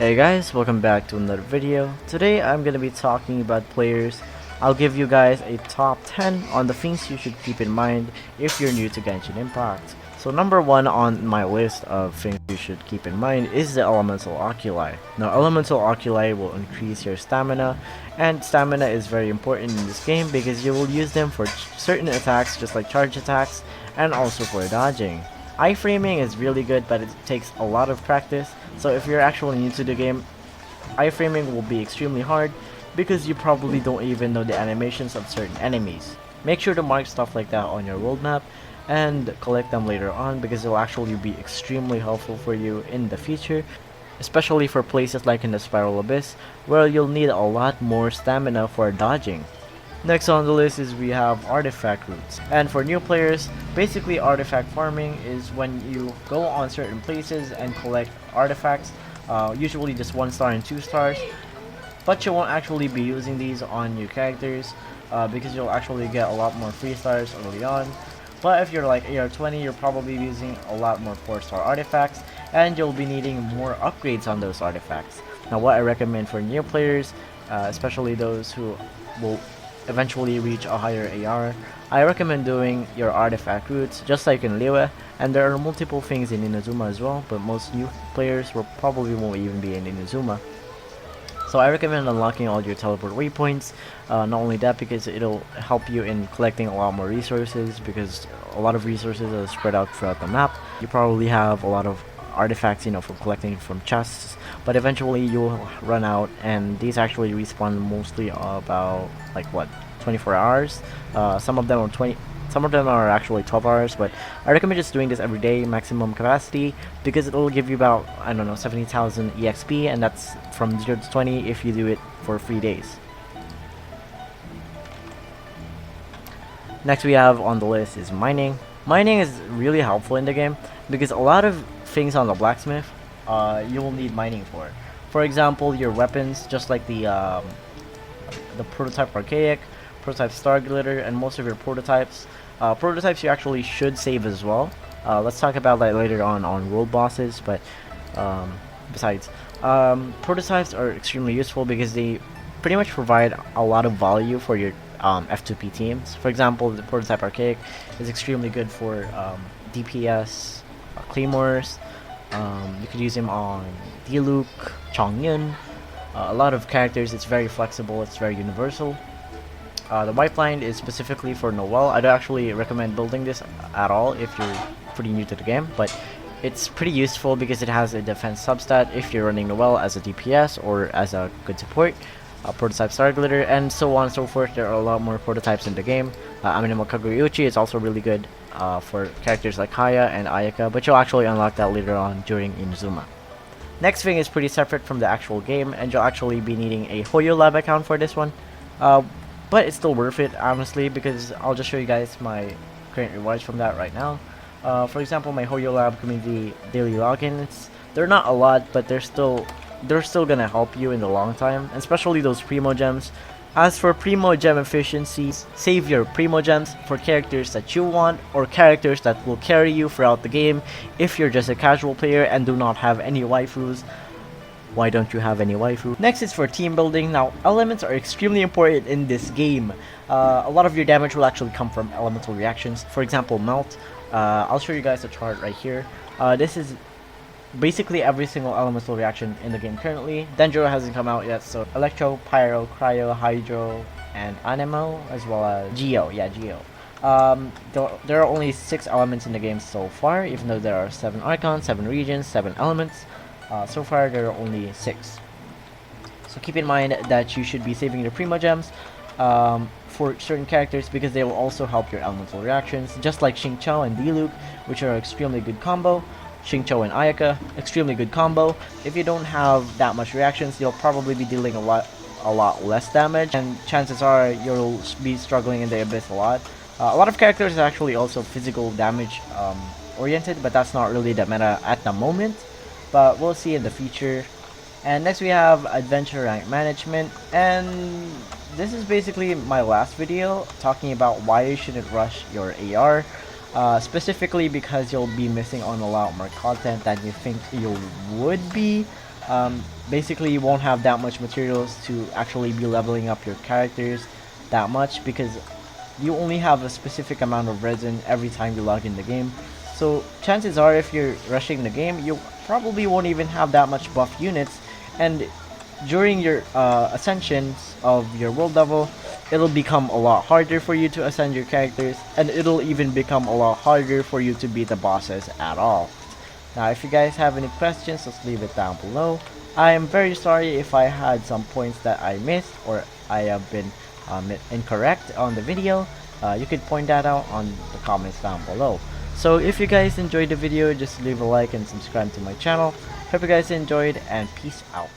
Hey guys, welcome back to another video. Today I'm gonna be talking about players. I'll give you guys a top 10 on the things you should keep in mind if you're new to Genshin Impact. So number 1 on my list of things you should keep in mind is the Elemental Oculi. Now Elemental Oculi will increase your stamina, and stamina is very important in this game because you will use them for certain attacks just like charge attacks and also for dodging. Iframing is really good, but it takes a lot of practice, so if you're actually new to the game, iframing will be extremely hard because you probably don't even know the animations of certain enemies. Make sure to mark stuff like that on your world map and collect them later on because it will actually be extremely helpful for you in the future, especially for places like in the Spiral Abyss where you'll need a lot more stamina for dodging. Next on the list is we have artifact routes. And for new players, basically artifact farming is when you go on certain places and collect artifacts, usually just 1 star and 2 stars, but you won't actually be using these on your characters because you'll actually get a lot more 3 stars early on. But if you're like AR20, you're probably using a lot more 4-star artifacts and you'll be needing more upgrades on those artifacts. Now what I recommend for new players, especially those who will eventually reach a higher AR, I recommend doing your artifact routes just like in Liyue, and there are multiple things in Inazuma as well, but most new players will probably won't even be in Inazuma. So I recommend unlocking all your teleport waypoints, not only that because it'll help you in collecting a lot more resources because a lot of resources are spread out throughout the map. You probably have a lot of artifacts, from collecting from chests, but eventually you'll run out, and these actually respawn mostly about like what 24 hours. Some of them are actually 12 hours, but I recommend just doing this every day, maximum capacity, because it'll give you about, I don't know, 70,000 EXP, and that's from 0 to 20 if you do it for 3 days. Next we have on the list is mining. Mining is really helpful in the game because a lot of things on the blacksmith you will need mining for. For example, your weapons, just like the prototype archaic, prototype star glitter, and most of your prototypes. Prototypes you actually should save as well. Let's talk about that later on world bosses, but besides, prototypes are extremely useful because they pretty much provide a lot of value for your F2P teams. For example, the prototype archaic is extremely good for DPS, claymores. You could use him on Diluc, Chongyun, a lot of characters. It's very flexible, it's very universal. The white line is specifically for Noelle. I don't actually recommend building this at all if you're pretty new to the game, but it's pretty useful because it has a defense substat if you're running Noelle as a DPS or as a good support. Prototype star glitter, and so on and so forth. There are a lot more prototypes in the game. Aminimo Kaguyuchi is also really good for characters like Kaya and Ayaka, but you'll actually unlock that later on during Inazuma. Next thing is pretty separate from the actual game, and you'll actually be needing a HoYoLab account for this one. But it's still worth it, honestly, because I'll just show you guys my current rewards from that right now. For example, my HoYoLab community daily logins, they're not a lot, but they're still gonna help you in the long time, especially those Primogems. As for Primogem efficiencies, save your Primogems for characters that you want or characters that will carry you throughout the game. If you're just a casual player and do not have any waifus, why don't you have any waifu? Next is for team building. Now, elements are extremely important in this game. A lot of your damage will actually come from elemental reactions. For example, Melt. I'll show you guys a chart right here. This is basically every single elemental reaction in the game currently. Dendro hasn't come out yet, so Electro, Pyro, Cryo, Hydro, and Anemo, as well as Geo. Yeah, Geo. There are only 6 elements in the game so far, even though there are 7 Archons, 7 regions, 7 elements. So far there are only 6. So keep in mind that you should be saving your Primogems for certain characters because they will also help your elemental reactions, just like Xingqiu and Diluc, which are extremely good combo. Xingqiu and Ayaka, extremely good combo. If you don't have that much reactions, you'll probably be dealing a lot less damage, and chances are you'll be struggling in the Abyss a lot. A lot of characters are actually also physical damage oriented, but that's not really the meta at the moment, but we'll see in the future. And next we have adventure rank management, and this is basically my last video talking about why you shouldn't rush your AR. Specifically because you'll be missing on a lot more content than you think you would be. Basically, you won't have that much materials to actually be leveling up your characters that much, because you only have a specific amount of resin every time you log in the game. So chances are, if you're rushing the game, you probably won't even have that much buff units, and during your ascensions of your world level, it'll become a lot harder for you to ascend your characters, and it'll even become a lot harder for you to beat the bosses at all. Now, if you guys have any questions, just leave it down below. I am very sorry if I had some points that I missed, or I have been incorrect on the video. You could point that out on the comments down below. So if you guys enjoyed the video, just leave a like and subscribe to my channel. Hope you guys enjoyed, and peace out.